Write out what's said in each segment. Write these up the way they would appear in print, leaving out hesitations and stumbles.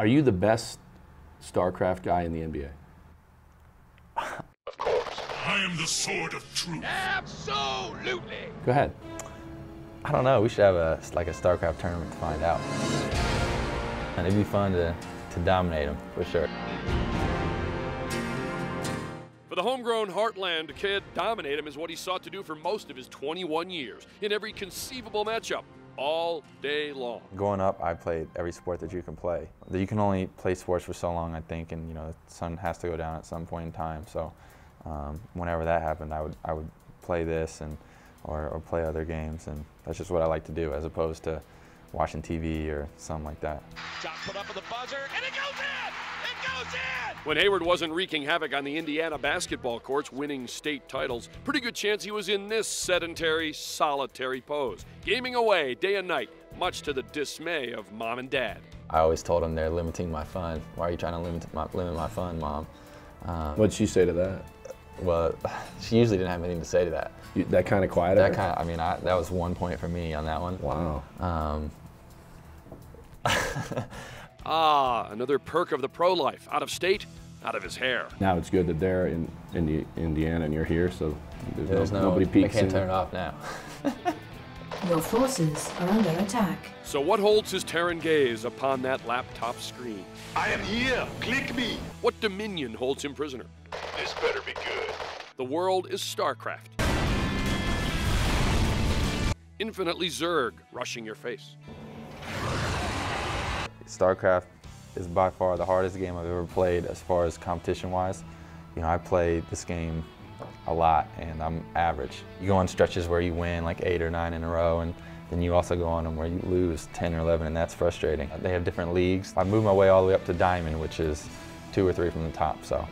Are you the best Starcraft guy in the NBA? Of course. I am the sword of truth. Absolutely. Go ahead. I don't know. We should have a Starcraft tournament to find out. And it'd be fun to dominate them, for sure. For the homegrown Heartland kid, dominate him is what he sought to do for most of his 21 years, in every conceivable matchup, all day long. Growing up, I played every sport that you can play. You can only play sports for so long, I think, and the sun has to go down at some point in time. So whenever that happened, I would play this or play other games, and that's just what I like to do, as opposed to watching TV or something like that. Shot put up at the buzzer, and it goes in! It goes in! When Hayward wasn't wreaking havoc on the Indiana basketball courts, winning state titles, pretty good chance he was in this sedentary, solitary pose, gaming away day and night, much to the dismay of Mom and Dad. I always told them they're limiting my fun. Why are you trying to limit my fun, Mom? What'd she say to that? Well, she usually didn't have anything to say to that. That kind of quieted her? I mean, that was 1 point for me on that one. Wow. Another perk of the pro life. Out of state, out of his hair. Now it's good that they're in Indiana and you're here, so there's nobody peeks I can't in. turn it off now. Your forces are under attack. So what holds his Terran gaze upon that laptop screen? I am here. Click me. What dominion holds him prisoner? This better be good. The world is Starcraft. Infinitely Zerg rushing your face. Starcraft is by far the hardest game I've ever played as far as competition-wise. I play this game a lot, and I'm average. You go on stretches where you win like 8 or 9 in a row, and then you also go on them where you lose 10 or 11, and that's frustrating. They have different leagues. I moved my way all the way up to Diamond, which is 2 or 3 from the top. So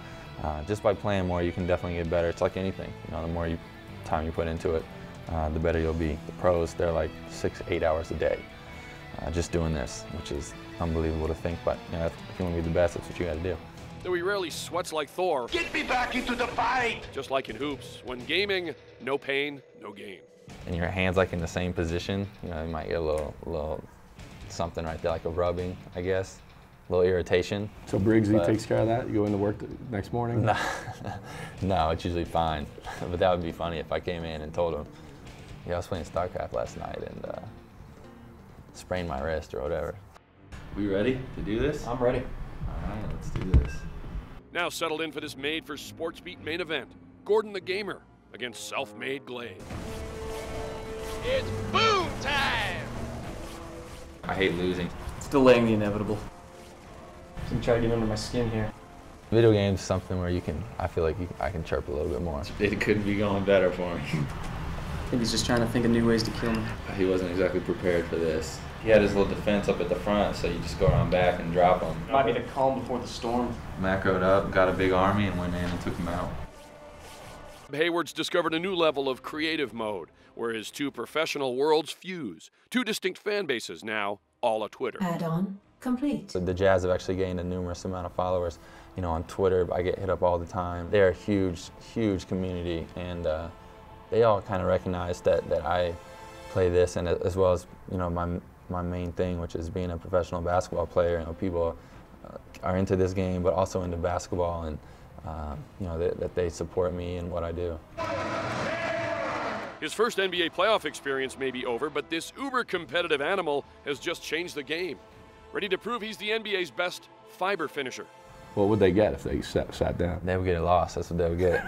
just by playing more, you can definitely get better. It's like anything. The more time you put into it, the better you'll be. The pros, they're like 6, 8 hours a day just doing this, which is unbelievable to think, but if you want to be the best, that's what you got to do. Though he rarely sweats like Thor. Get me back into the fight. Just like in hoops, when gaming, no pain, no gain. And your hand's like in the same position, you might get a little something right there, like a rubbing, I guess, a little irritation. So Briggsy takes care of that? You go into work the next morning? No, no, it's usually fine. But that would be funny if I came in and told him, yeah, I was playing StarCraft last night and sprained my wrist or whatever. We ready to do this? I'm ready. All right, let's do this. Now settled in for this made-for-Sports Beat main event, Gordon the Gamer against self-made Glade. It's boom time! I hate losing. It's delaying the inevitable. I'm gonna try to get under my skin here. Video games is something where I feel like I can chirp a little bit more. It could be going better for me. I think he's just trying to think of new ways to kill me. He wasn't exactly prepared for this. He had his little defense up at the front, so you just go around back and drop him. Might be the calm before the storm. Macroed up, got a big army, and went in and took him out. Hayward's discovered a new level of creative mode, where his 2 professional worlds fuse. 2 distinct fan bases now, all a Twitter. Add-on complete. So the Jazz have actually gained a numerous amount of followers. On Twitter, I get hit up all the time. They're a huge, huge community, and they all kind of recognize that I play this, and as well as my main thing, which is being a professional basketball player. People are into this game, but also into basketball, and that they support me and what I do. His first NBA playoff experience may be over, but this uber-competitive animal has just changed the game. Ready to prove he's the NBA's best fiber finisher. What would they get if they sat down? They would get a loss. That's what they would get.